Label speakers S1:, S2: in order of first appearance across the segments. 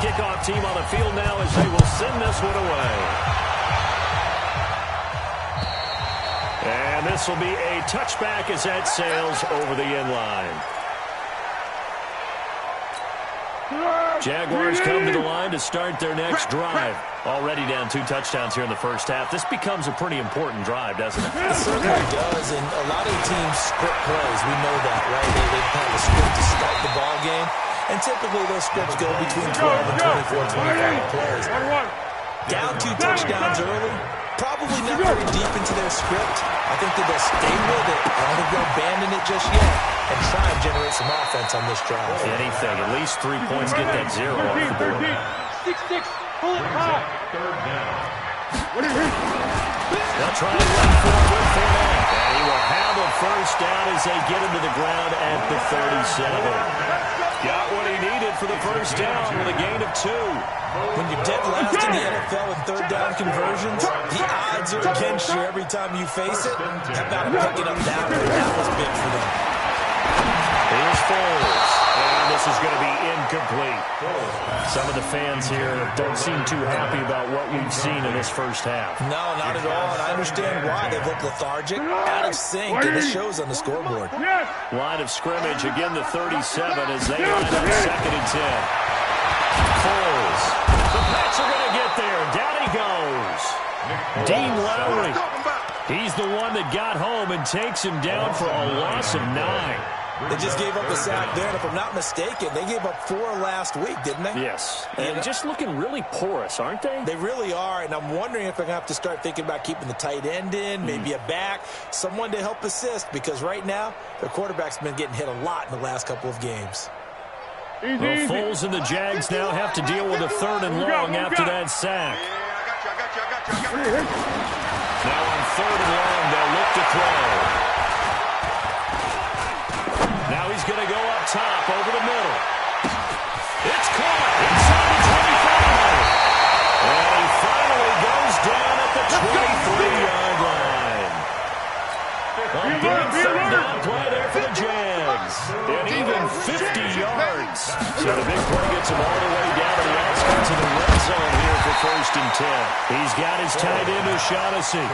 S1: kickoff team on the field now as they will send this one away. And this will be a touchback as that sails over the end line. Jaguars come to the line to start their next drive. Already down 2 touchdowns here in the first half. This becomes a pretty important drive, doesn't it?
S2: It certainly does, and a lot of teams script plays. We know that, right? They have a script to start the ball game, and typically those scripts go between 12 and 24, 25 plays. Down 2 touchdowns early, probably not very deep into their script. I think that they'll stay with it. I don't think they'll abandon it just yet and try and generate some offense on this drive.
S1: Anything, at least 3 points, get that 0 off the board.
S3: 6-6, pull it high.
S1: They'll try and run forward for that. And he will have a first down as they get him to the ground at the 37. Got what he needed for the first down with a gain of 2.
S2: When you're dead last in the NFL in third down conversions, the odds are against you every time you face it. How about him picking up that one? That was big for them.
S1: Here's Foles. And this is going to be incomplete. Some of the fans here don't seem too happy about what we've seen in this first half.
S2: No, not at all. And I understand why. They've looked lethargic, out of sync, and it shows on the scoreboard.
S1: Line of scrimmage, again the 37 as they line up 2nd and 10. Foles. The Pats are going to get there. Down he goes. Dean Lowry. He's the one that got home and takes him down for a loss of 9.
S2: They just gave up a sack there, and if I'm not mistaken, they gave up 4 last week, didn't they?
S1: Yes. And just looking really porous, aren't they?
S2: They really are, and I'm wondering if they're going to have to start thinking about keeping the tight end in, maybe a back, someone to help assist, because right now, their quarterback's been getting hit a lot in the last couple of games.
S1: Well, Foles and the Jags now have to deal with a 3rd and long after that sack. Now on 3rd and long, they'll look to throw. Now he's going to go up top over the middle. It's caught inside the 25. And he finally goes down at the 23-yard line. A big 3rd down play there for the Jags. And even 50 yards. So the big play gets him all the way down to the outskirts of the red zone here for 1st and 10. He's got his tight end O'Shaughnessy.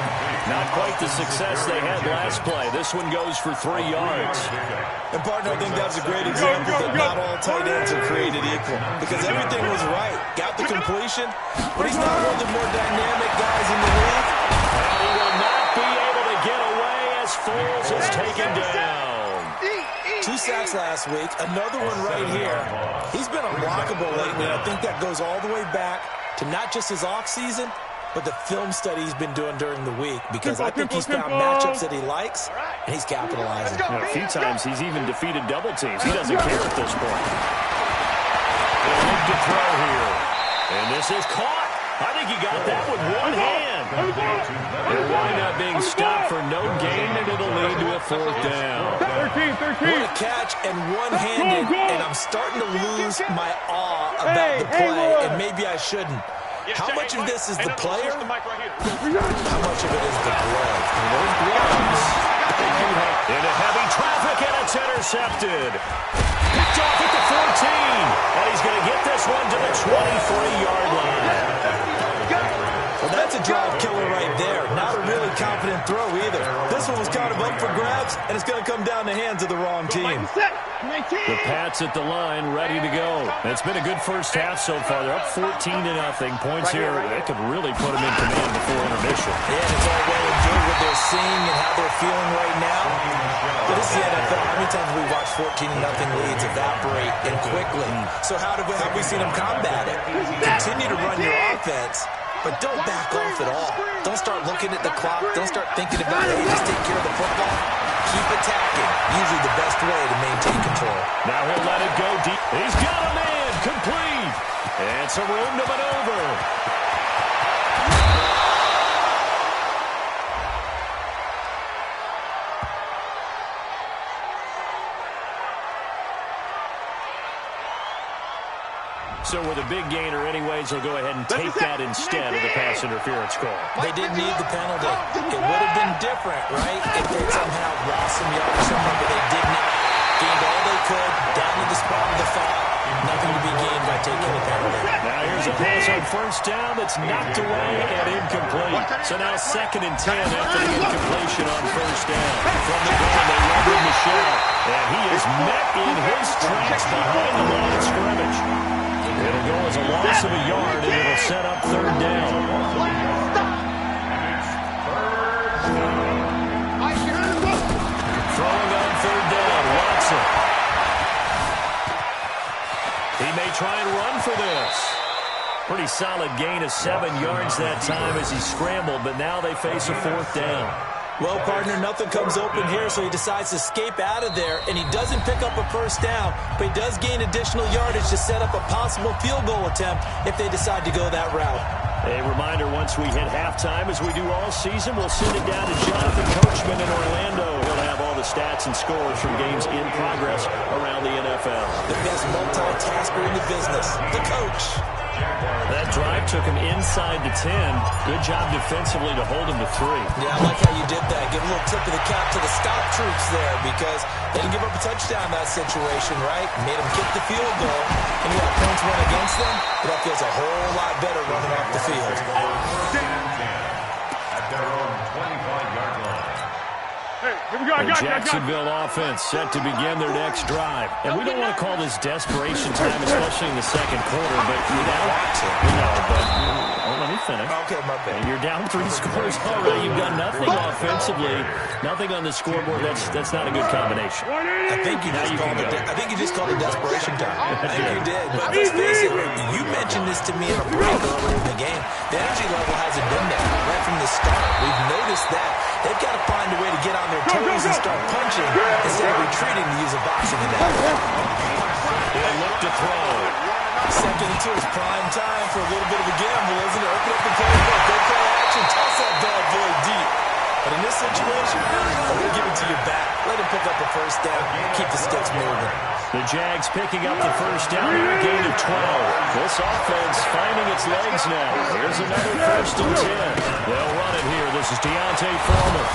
S1: Not quite the success they had last play. This one goes for 3 yards.
S2: And, partner, I think that's a great example that not all tight ends are created equal. Because everything was right. Got the completion, but he's not one of the more dynamic guys in the league.
S1: And he will not be able to get away as Foles is taken down.
S2: 2 sacks last week, another one right here. He's been unblockable lately, and I think that goes all the way back to not just his offseason, but the film study he's been doing during the week, because I think he's found matchups that he likes, and he's capitalizing.
S1: A few times he's even defeated double teams. He doesn't care at this point. They'll look to throw here. And this is caught. I think he got that with one hand. They'll wind up being stopped for no gain, and it'll lead to a 4th down.
S2: 13. What a catch and one-handed, and I'm starting to lose my awe about the play, and maybe I shouldn't. How much of this is the player? How much of it is the glove?
S1: And those gloves into heavy traffic, and it's intercepted. Picked off at the 14. And he's going to get this one to the 23-yard line.
S2: Well, that's a drive killer right there. Not a really confident throw either. This one was kind of up for grabs, and it's going to come down the hands of the wrong team.
S1: The Pats at the line, ready to go. It's been a good first half so far. They're up 14-0. Points here, that could really put them in command before intermission.
S2: Yeah, and it's all well and good what they're seeing and how they're feeling right now. But this is the NFL. How many times have we watched 14-0 leads evaporate and quickly? So how have we seen them combat it? Continue to run your offense, but don't back off at all. Don't start looking at the clock. Don't start thinking about, hey, just take care of the football. Keep attacking. Usually the best way to maintain control.
S1: Now he'll let it go deep. He's got a man. Complete. And some room to maneuver. So with a big gainer anyways, they'll go ahead and take that instead of the pass interference call.
S2: They didn't need the penalty. It would have been different, right, if they somehow lost some yards somewhere, but they did not. Gained all they could, down to the spot of the foul. Nothing to be gained by taking the penalty.
S1: pass on first down that's knocked away and incomplete. So now 2nd and 10 after the incompletion on first down. From the gun, they run with Michel. And he is met in his tracks behind the line of scrimmage. It'll go as a loss of a yard, and it'll set up 3rd down. Throwing on 3rd down, Watson. He may try and run for this. Pretty solid gain of 7 yards that time as he scrambled, but now they face a 4th down.
S2: Well, partner, nothing comes open here, so he decides to escape out of there, and he doesn't pick up a first down, but he does gain additional yardage to set up a possible field goal attempt if they decide to go that route.
S1: A reminder, once we hit halftime, as we do all season, we'll send it down to Jonathan Coachman in Orlando. He'll have all the stats and scores from games in progress around the NFL.
S2: The best multitasker in the business, the coach.
S1: That drive took him inside the 10. Good job defensively to hold him to 3.
S2: Yeah, I like how you did that. Give a little tip of the cap to the stop troops there because they didn't give up a touchdown in that situation, right? Made them kick the field goal, and you got points went against them, but that feels a whole lot better running off the field.
S4: At their own 25-yard line.
S1: The Jacksonville offense set to begin their next drive. And we don't want to call this desperation time, especially in the 2nd quarter, but you let me finish.
S2: Okay, my bad.
S1: And you're down 3 scores already. You've got nothing offensively, nothing on the scoreboard. That's not a good combination.
S2: I think you just called it desperation time. I think you did. But let's face it, you mentioned this to me in a break earlier in the game. The energy level hasn't been there right from the start. We've noticed that. They've got to find a way to get on their toes and start punching instead of retreating to use a boxing analogy.
S1: He'll look to throw.
S2: 2nd and 2 is prime time for a little bit of a gamble, isn't it? Open up the playbook, go play action, toss that bad boy deep. But in this situation, I'm going to give it to your back. Let him pick up the first down, keep the sticks moving.
S1: The Jags picking up the first down, a gain of 12. This offense finding its legs now. Here's another 1st and 10. They'll run it here. This is Deontay Foreman.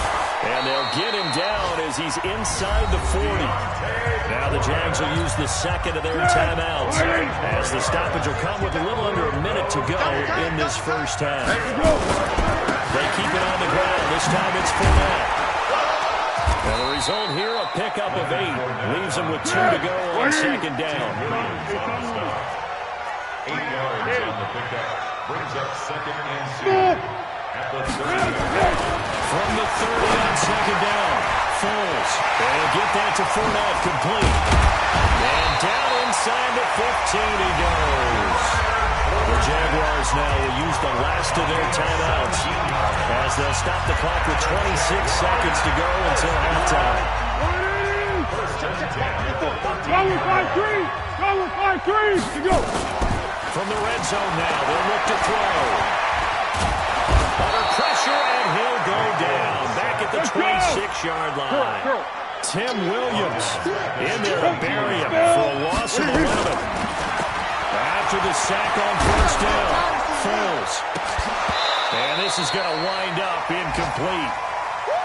S1: And they'll get him down as he's inside the 40. Now the Jags will use the 2nd of their timeouts as the stoppage will come with a little under a minute to go in this first half. They keep it on the ground. This time it's Fournette. And the result here, a pickup of 8. Leaves them with 2 to go on 2nd down.
S4: 8 yards on the pickup. Brings up 2nd and 2. At the 30.
S1: From the 30 on 2nd down, Foles. They'll get that to Fournette, complete. And down inside the 15 he goes. The Jaguars now will use the last of their timeouts as they'll stop the clock with 26 seconds to go until halftime.
S3: Go with 5-3! Go with 5-3! Go!
S1: From the red zone now, they'll look to throw. Under pressure, and he'll go down. Back at the 26-yard line. Tim Williams in there to bury him for a loss of 11. After the sack on first down, Foles. And this is going to wind up incomplete.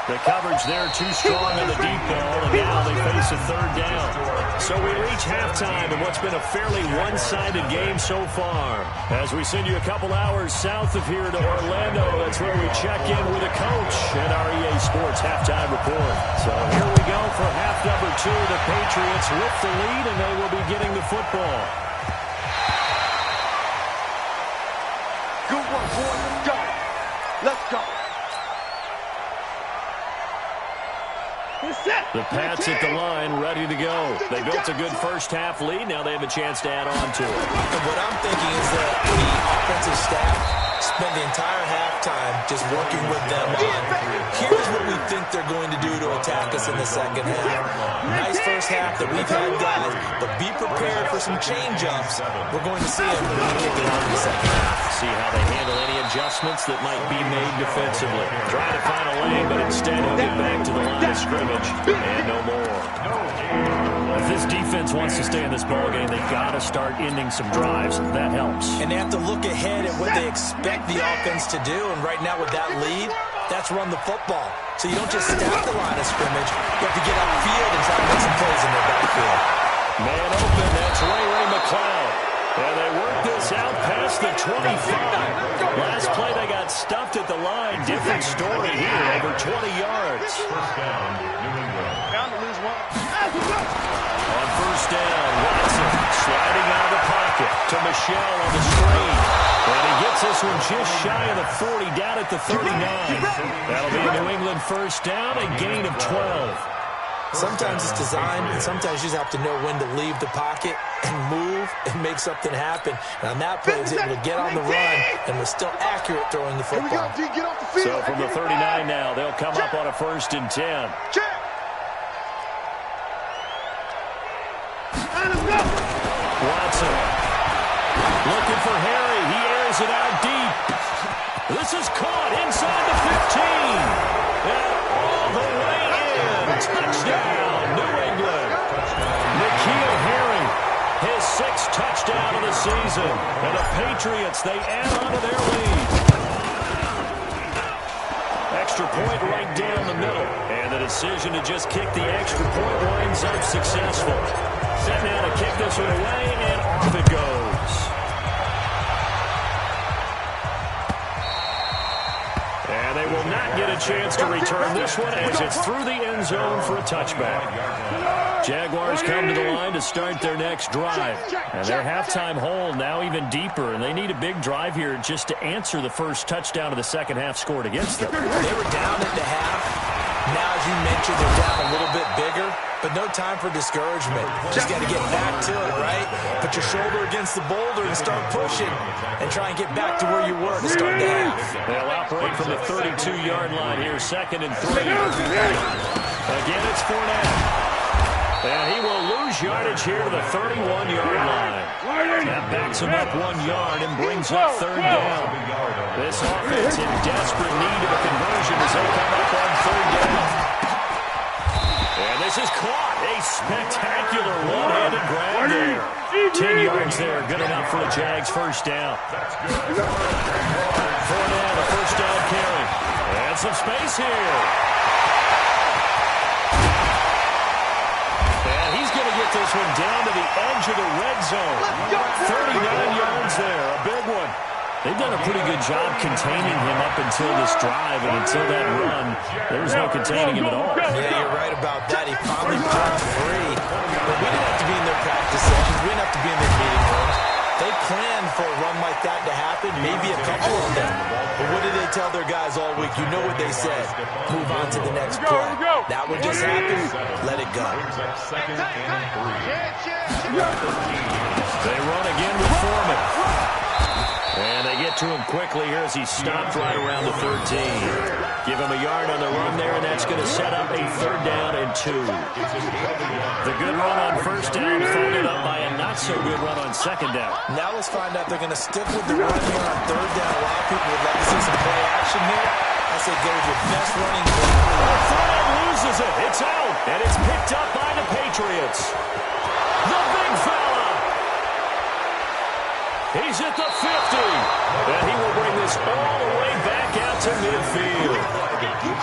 S1: The coverage there too strong on the deep ball, and now they face a 3rd down. So we reach halftime in what's been a fairly one-sided game so far. As we send you a couple hours south of here to Orlando, that's where we check in with a coach at our EA Sports Halftime Report. So here we go for half number 2. The Patriots with the lead, and they will be getting the football.
S3: Good one, boys. Let's go. Let's go.
S1: The Pats at the line, ready to go. They built a good first half lead. Now they have a chance to add on to it.
S2: And what I'm thinking is that the offensive staff spent the entire halftime just working with them on here's what we think they're going to do to attack us in the second half. Nice first half that we've had, guys, but be prepared for some change-ups. We're going to see them when we kick it out in the second half.
S1: See how they handle any adjustments that might be made defensively. Trying to find a lane, but instead he'll get back to the line of scrimmage and no more. If this defense wants to stay in this ballgame, they've got to start ending some drives. That helps.
S2: And they have to look ahead at what they expect the offense to do. And right now with that lead, that's run the football. So you don't just stack the line of scrimmage. You have to get upfield and try to make some plays in their backfield.
S1: Man open, that's Ray McCloud. And they work this out past past the 25. Last play, they got stuffed at the line. Different story here, over 20 yards.
S4: First down, New England.
S3: Bound to lose one.
S1: On first down, Watson sliding out of the pocket to Michelle on the screen. And he gets this one just shy of the 40, down at the 39. That'll be a New England first down, a gain of 12.
S2: Sometimes it's designed, and sometimes you just have to know when to leave the pocket and move and make something happen. And on that play, he was able to get on the run and was still accurate throwing the football.
S1: So from the 39 now, they'll come up on a 1st and 10. Watson looking for Harry. He airs it out deep. This is caught inside the 15. And all the way in. Touchdown, New England. N'Keal Harry, his 6th touchdown of the season. And the Patriots, they add on to their lead. Extra point right down the middle. And the decision to just kick the extra point winds up successful. Set now to kick this one away, and off it goes. And they will not get a chance to return this one as it's through the end zone for a touchback. Jaguars come to the line to start their next drive. And their halftime hole now even deeper, and they need a big drive here just to answer the first touchdown of the second half scored against them.
S2: They were down at the half. Now, as you mentioned, they're down a little bit bigger, but no time for discouragement. Just got to get back to it, right? Put your shoulder against the boulder and start pushing and try and get back to where you were to start the half.
S1: They'll operate from the 32-yard line here, 2nd and 3. Again, it's Fournette. And he will lose yardage here to the 31-yard line. That backs him up 1 yard and brings up 3rd down. This offense in desperate need of a conversion as they come up on 3rd down. And this is caught. A spectacular one-handed grab there. 10 yards there. Good enough for the Jags' first down. Fournette, a first down carry. And some space here. And he's going to get this one down to the edge of the red zone. 39 yards there, a big one. They've done a pretty good job containing him up until this drive, and until that run, there was no containing him at all.
S2: Yeah, you're right about that. He finally broke free. But we didn't have to be in their practice sessions. We didn't have to be in their meeting rooms. They planned for a run like that to happen, maybe a couple of them. But what did they tell their guys all week? You know what they said. Move on to the next play. That one just happened. Let it go.
S1: They run again with Foreman. And they get to him quickly here as he stopped right around the 13. Give him a yard on the run there, and that's going to set up a 3rd down and 2. The good run on 1st down followed up by a not-so-good run on 2nd down.
S2: Now let's find out they're going to stick with the run here on 3rd down. A lot of people would like to see some play action here. I say go with your best running play.
S1: Fournette loses it. It's out, and it's picked up by the Patriots. The big fella. He's at the 50, and he will bring this all the way back out to midfield.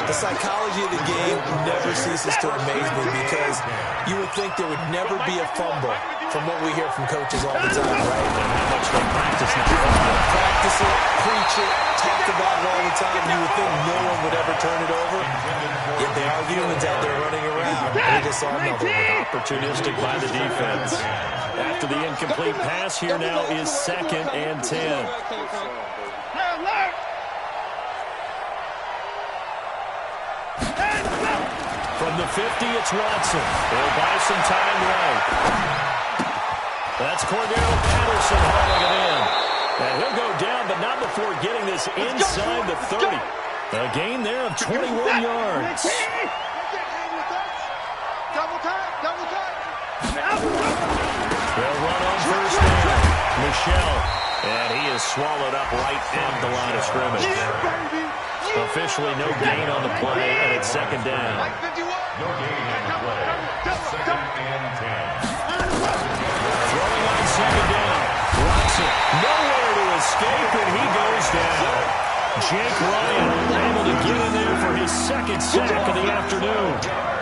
S2: The psychology of the game never ceases to amaze me because you would think there would never be a fumble from what we hear from coaches all the time, right?
S1: And how much they practice now.
S2: Practice it, preach it, talk about it all the time. You would think no one would ever turn it over. Yet they are humans out there running around. They just saw another one.
S1: Opportunistic by the defense. After the incomplete pass, here now is 2nd and 10. From the 50, it's Watson. They'll buy some time right. That's Cordero Patterson hauling it in. And he'll go down, but not before getting this inside the 30. A gain there of 21 yards.
S3: Double time.
S1: They'll run on 1st down. Michelle. And he is swallowed up right at the line of scrimmage. Officially no gain on the play, and it's 2nd down.
S4: No gain on the play. 2nd and 10.
S1: Throwing on 2nd down. Watson, nowhere to escape, and he goes down. Jake Ryan able to get in there for his 2nd sack of the afternoon.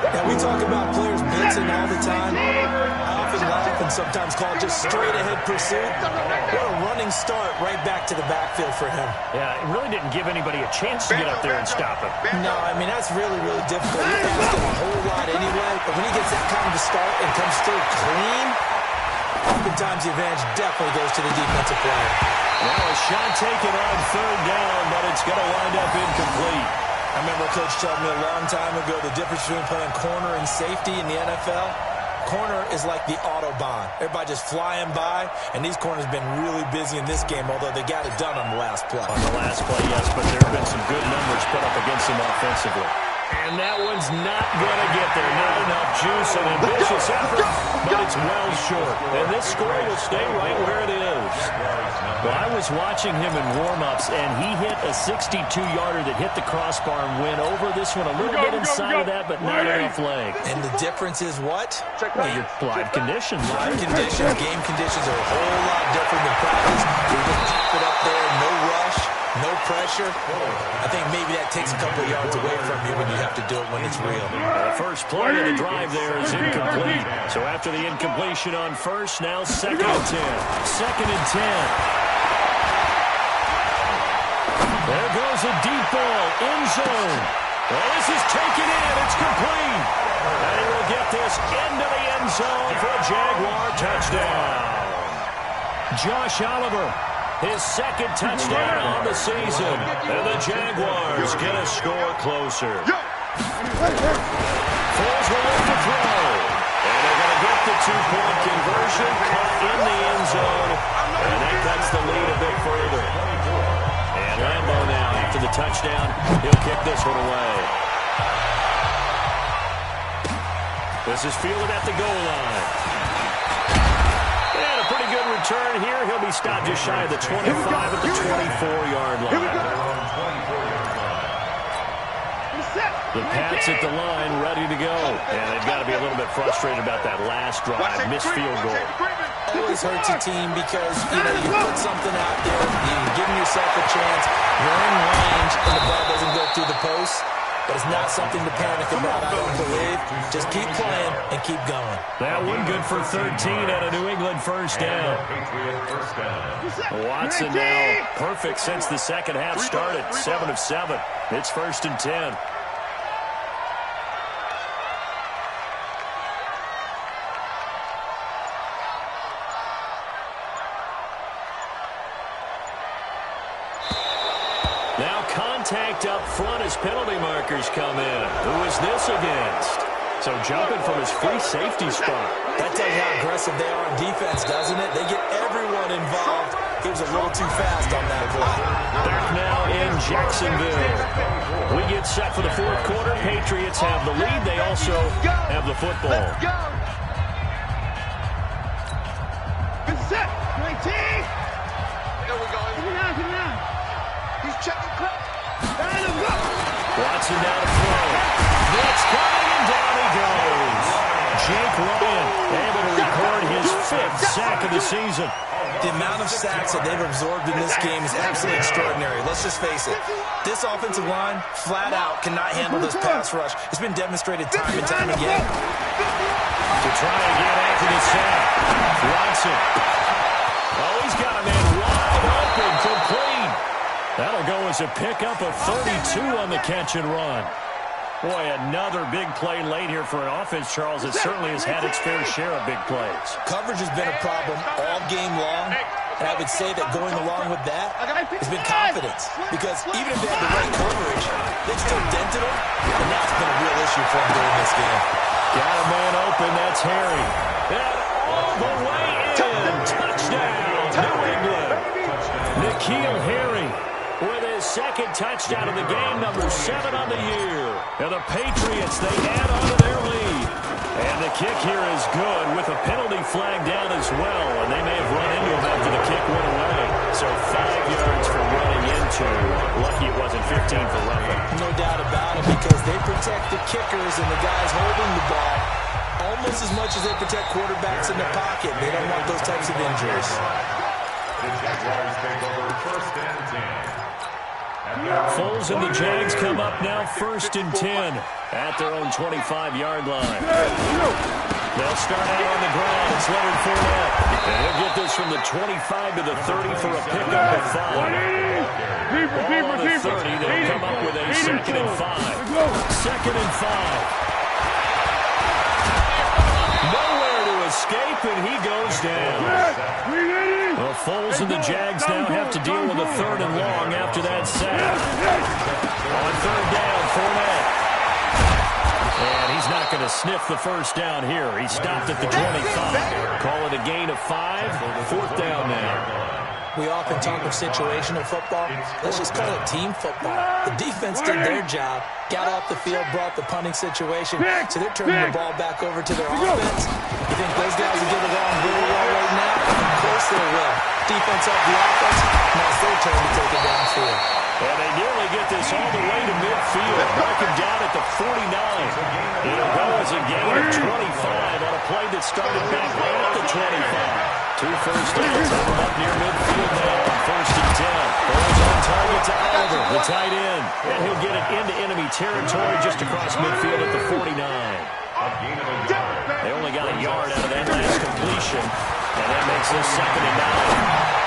S2: Now, we talk about players blitzing all the time. I often laugh and sometimes called just straight-ahead pursuit. What a running start right back to the backfield for him.
S1: Yeah, it really didn't give anybody a chance to get up there and stop him.
S2: No, I mean, that's really, really difficult. You're asking a whole lot anyway, but when he gets that kind of a start and comes through clean, oftentimes the advantage definitely goes to the defensive player.
S1: Now a shot taken on third down, but it's going to wind up incomplete.
S2: I remember a coach told me a long time ago the difference between playing corner and safety in the NFL. Corner is like the Autobahn. Everybody just flying by, and these corners have been really busy in this game, although they got it done on the last play.
S1: On the last play, yes, but there have been some good numbers put up against them offensively. And that one's not going to get there. Not enough juice, an ambitious effort, but it's well short. And this score will stay right where it is. Well, I was watching him in warm-ups, and he hit a 62-yarder that hit the crossbar and went over this one a little bit inside of that, but not enough leg.
S2: And the difference is what?
S1: Well, your live conditions.
S2: Live conditions, game conditions are a whole lot different than practice. You just keep it up there, no rush, no pressure. I think maybe that takes a couple of yards away from you when you have to do it when it's real.
S1: The first play of the drive there is incomplete. So after the incompletion on first, now second and 10. Second and 10. There goes a deep ball, end zone. Well, this is taken in. It's complete. And he will get this into the end zone for a Jaguar touchdown. Josh Oliver, his second touchdown on the season. And the Jaguars get a score closer. Foles will look to throw. And they're going to get the two-point conversion, caught in the end zone. And that cuts the lead a bit further. And Lambeau now, after the touchdown, he'll kick this one away. This is fielded at the goal line. And a pretty good return here. He'll be stopped just shy of the 25 at the 24-yard line. The Pats at the line, ready to go. And they've got to be a little bit frustrated about that last drive, missed field goal.
S2: Always hurts a team because, you put something out there, you're giving yourself a chance, you're in range, and the ball doesn't go through the post. But it's not something to panic about, I don't believe. Just keep playing and keep going.
S1: That one good for 13 at a New England first down. Watson now perfect since the second half started. 7 of 7. It's first and 10. Now contact up front as penalty markers come in. Who is this against? So jumping from his free safety spot.
S2: That tells you how aggressive they are on defense, doesn't it? They get everyone involved. He was a little too fast on that play.
S1: Back now in Jacksonville. We get set for the fourth quarter. Patriots have the lead. They also have the football.
S3: Let's go. Good set. 19. There we go. Come on. He's checking quick.
S1: Watson down to throw. Blitz coming, and down he goes. Jake Ryan able to record his 5th sack of the season.
S2: The amount of sacks that they've absorbed in this game is absolutely extraordinary. Let's just face it. This offensive line, flat out, cannot handle this pass rush. It's been demonstrated time and time again.
S1: To try again after the sack. Watson. Oh, he's got a man wide open, complete. That'll go as a pickup of 32 on the catch and run. Boy, another big play late here for an offense, Charles, that certainly has had its fair share of big plays.
S2: Coverage has been a problem all game long, and I would say that going along with that has been confidence. Because even if they had the right coverage, they still dented them, and that's been a real issue for them during this game.
S1: Got a man open, that's Harry. And all the way in, touchdown, New England. N'Keal Harry with his second touchdown of the game, number 7 on the year. And the Patriots, they add on to their lead. And the kick here is good with a penalty flag down as well. And they may have run into him after the kick went away. So 5 yards for running into. Lucky it wasn't 15 for roughing.
S2: No doubt about it, because they protect the kickers and the guys holding the ball almost as much as they protect quarterbacks in the pocket. They don't want those types of injuries.
S4: The Jaguars take over first and 10.
S1: Foles and the Jags come up now first and 10 at their own 25-yard line. They'll start out on the ground. is Leonard Fournette. And he'll get this from the 25 to the 30 for a pickup of 5. Ball on the 30, they'll come up with a 2nd and 5. 2nd and 5. Nowhere to escape, and he goes down. Well, Foles and the Jags now have to deal with a 3rd and long after that sack. On 3rd down, Fournette. And he's not going to sniff the first down here. He stopped at the 25. Call it a gain of 5. 4th down now.
S2: We often talk of situational football. Let's just call it team football. The defense did their job, got off the field, brought the punting situation, so they're turning the ball back over to their offense. You think those guys will get along really well right now? Of course they will. Defense up the offense. Now it's their turn to take it downfield.
S1: And they nearly get this all the way to midfield. Broken down at the 49. It'll go as a gain of 25 on a play that started back right at the 25. 2 first downs. Up near midfield now on 1st and 10. Foles on target to Oliver, the tight end. And he'll get it into enemy territory just across midfield at the 49. They only got a yard out of that last completion. And that makes this 2nd and 9.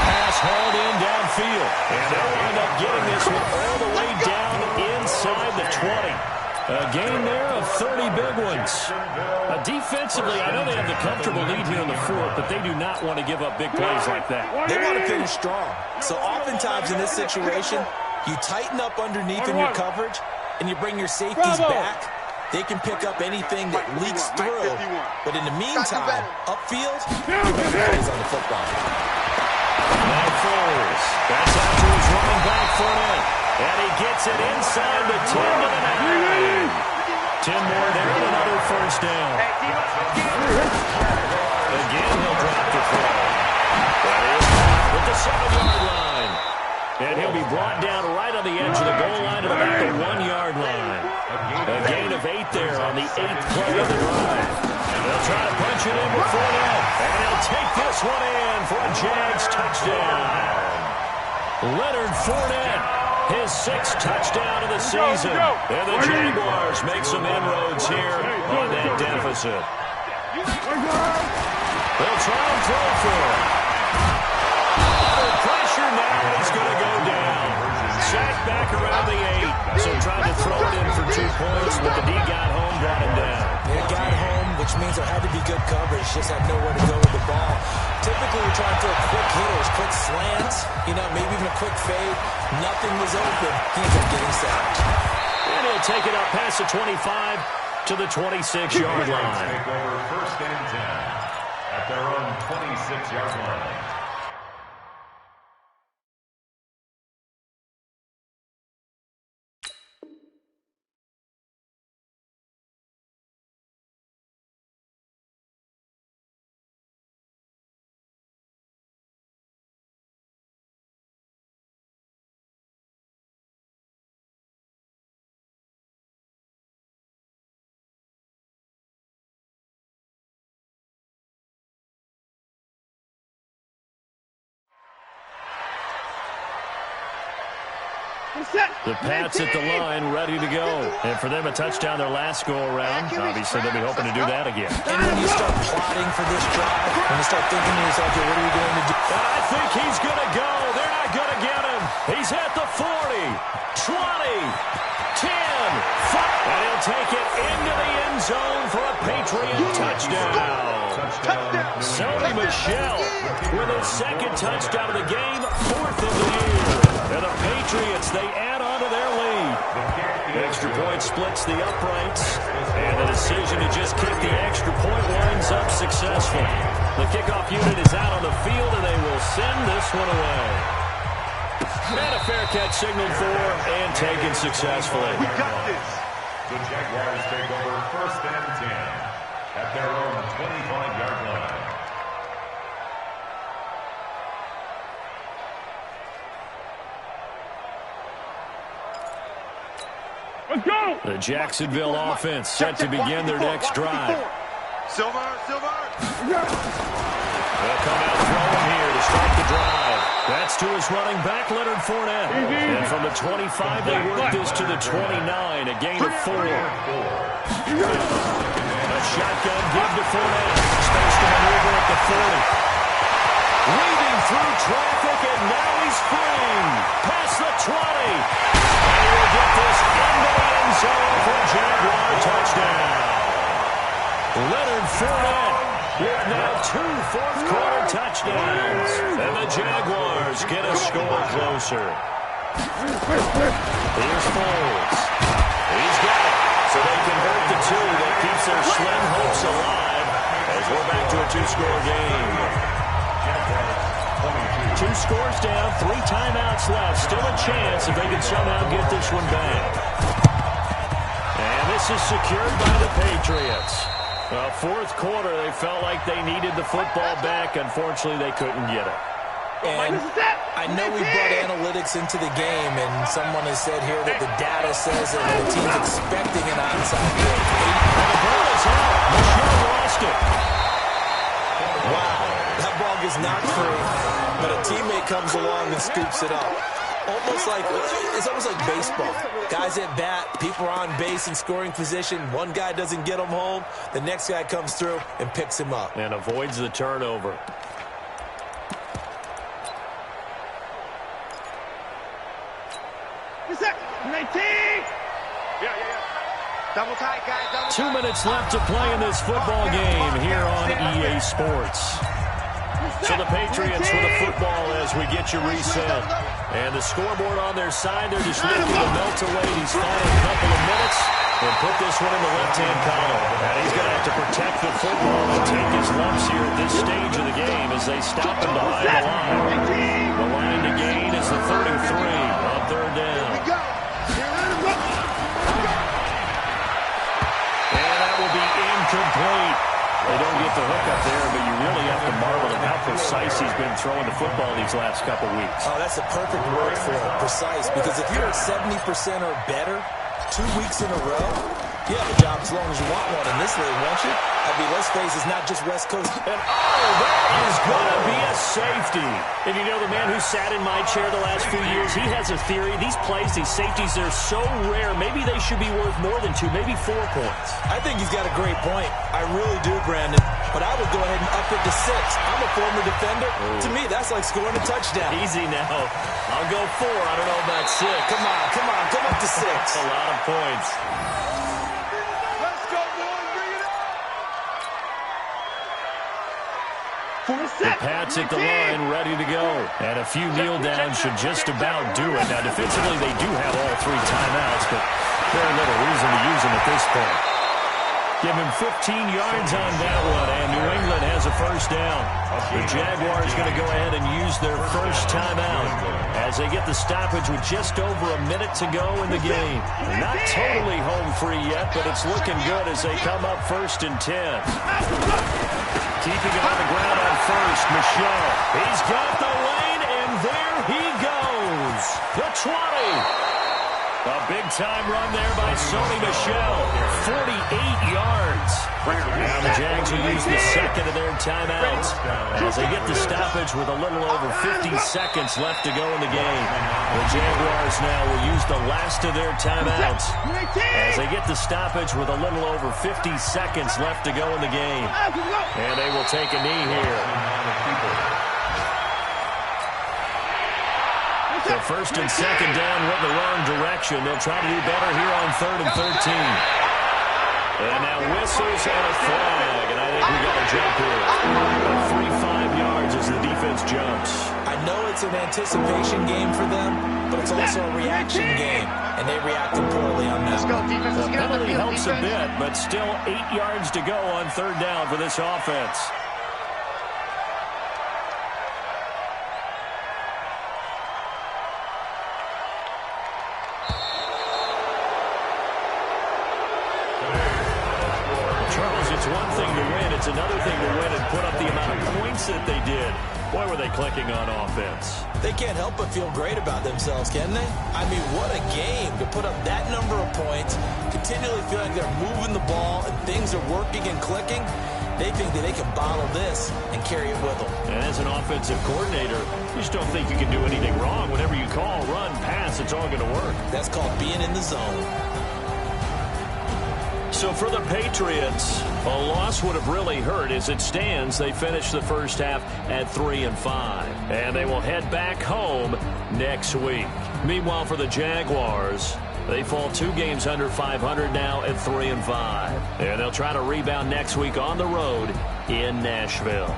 S1: Pass hauled in downfield. And they'll wind up getting this one all the way down inside the 20. A gain there of 30 big ones. Defensively, I know they have the comfortable lead here in the 4th, but they do not want to give up big plays like that.
S2: They want to finish strong. So oftentimes in this situation, you tighten up underneath in your coverage, and you bring your safeties back. They can pick up anything that leaks through. But in the meantime, upfield, you're making plays on the football.
S1: Now Foles. That's out to his running back, Fournette. And he gets it inside the 10 to the 9. 10 more there and another first down. Again, he'll drop the throw. That is at the 7-yard line. And he'll be brought down right on the edge of the goal line at about the 1-yard line. A gain of 8 there on the 8th play of the drive. They'll try to punch it in with Fournette. And he'll take this one in for a Jags touchdown. Leonard Fournette. His 6th touchdown of the season. And the Jaguars make some inroads here on that deficit. They'll try and throw for him. Under pressure now, he's going to go down. Sacked back around the 8. So trying to throw it in for 2 points, but the D got home, brought him down.
S2: It got home, which means there had to be good coverage. Just had nowhere to go with the ball. Typically, we're trying to throw quick hitters, quick slants, maybe even a quick fade. Nothing was open. He ends up getting sacked.
S1: And he'll take it up past the 25 to the 26-yard line.
S4: Take over 1st and 10 at their own 26-yard line.
S1: The Pats at the line, ready to go. And for them, a touchdown their last go-around. Obviously, they'll be hoping to do that again.
S2: And when you start plotting for this drive, when you start thinking to yourself, what are we going to do?
S1: I think he's going to go. They're not going to get him. He's at the 40, 20, 10, 5. And he'll take it into the end zone for a Patriot touchdown. Sony Michel with his 2nd touchdown of the game, 4th of the year. And the Patriots, they add on to their lead. Extra point splits the uprights. And the decision to just kick the extra point winds up successful. The kickoff unit is out on the field, and they will send this one away. And a fair catch signaled for and taken successfully.
S3: We got this.
S4: The Jaguars take over 1st and 10 at their own 25-yard line.
S3: Let's go.
S1: The Jacksonville offense set to begin their next drive.
S3: Silver.
S1: They'll come out throwing here to start the drive. That's to his running back, Leonard Fournette. And from the 25, they work this to the 29, a gain of 4. A shotgun give to Fournette. Space to maneuver at the 40. Weaving through traffic, and now he's free. Past the 20. And he will get this into the end zone for a Jaguar touchdown. Leonard Fournette with now 2 fourth-quarter touchdowns. And the Jaguars get a score closer. Here's Foles. He's got it. So they convert the 2 that keeps their slim hopes alive as we're back to a 2-score game. 2 scores down, 3 timeouts left. Still a chance if they can somehow get this one back. And this is secured by the Patriots. Well, fourth quarter, they felt like they needed the football back. Unfortunately, they couldn't get it.
S2: And I know we brought analytics into the game, and someone has said here that the data says that the team's expecting an onside kick.
S1: And the ball is out. Michelle lost it.
S2: Wow, that ball gets knocked free, but a teammate comes along and scoops it up. It's almost like baseball. Guys at bat, people are on base in scoring position. One guy doesn't get him home. The next guy comes through and picks him up.
S1: And avoids the turnover.
S3: Double tight, guys.
S1: 2 minutes left to play in this football game here on EA Sports. So the Patriots with the football as we get you reset. And the scoreboard on their side, they're just looking to melt away these final couple of minutes and put this one in the left-hand column. And he's going to have to protect the football and take his lumps here at this stage of the game as they stop him behind the line. The line to gain is the 33 on third down. And that will be incomplete. They don't get the hook up there, but you really have to marvel at how precise he's been throwing the football these last couple weeks.
S2: Oh, that's the perfect word for it, precise, because if you're at 70% or better 2 weeks in a row, you have a job as long as you want one in this league, won't you? I mean, let's face it's not just West Coast.
S1: And that is going to be a safety. And you know, the man who sat in my chair the last few years, he has a theory. These plays, these safeties, they're so rare. Maybe they should be worth more than 2, maybe 4 points.
S2: I think he's got a great point. I really do, Brandon. But I would go ahead and up it to 6. I'm a former defender. To me, that's like scoring a touchdown.
S1: Easy now. I'll go 4. I don't know about 6.
S2: Come up to 6.
S1: That's a lot of points. The Pats at the line, ready to go. And a few kneel downs should just about do it. Now, defensively, they do have all 3 timeouts, but very little reason to use them at this point. Give him 15 yards on that one, and New England has a first down. The Jaguars going to go ahead and use their first timeout as they get the stoppage with just over a minute to go in the game. Not totally home free yet, but it's looking good as they come up 1st and 10. Keeping it on the ground on first, Michel. He's got the lane, and there he goes. The 20. A big-time run there by Sony Michel. 48 yards. Now the Jags will use the second of their timeouts as they get the stoppage with a little over 50 seconds left to go in the game. The Jaguars now will use the last of their timeouts as they get the stoppage with a little over 50 seconds left to go in the game. And they will take a knee here. So first and second down went the wrong direction. They'll try to do better here on 3rd and 13. And now whistles and a flag. And I think we got a jump here. A free 5 yards as the defense jumps.
S2: I know it's an anticipation game for them, but it's also a reaction game. And they reacted poorly on that.
S1: The penalty helps a bit, but still 8 yards to go on 3rd down for this offense. It's one thing to win. It's another thing to win and put up the amount of points that they did. Boy, were they clicking on offense.
S2: They can't help but feel great about themselves, can they? I mean, what a game to put up that number of points, continually feel like they're moving the ball and things are working and clicking. They think that they can bottle this and carry it with them.
S1: And as an offensive coordinator, you just don't think you can do anything wrong. Whatever you call, run, pass, it's all going to work.
S2: That's called being in the zone.
S1: So for the Patriots, a loss would have really hurt. As it stands, they finished the first half at 3-5. And they will head back home next week. Meanwhile, for the Jaguars, they fall 2 games under 500 now at 3-5. And they'll try to rebound next week on the road in Nashville.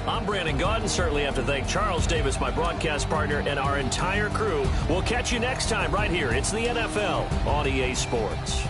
S1: I'm Brandon Gaudin. Certainly have to thank Charles Davis, my broadcast partner, and our entire crew. We'll catch you next time right here. It's the NFL on EA Sports.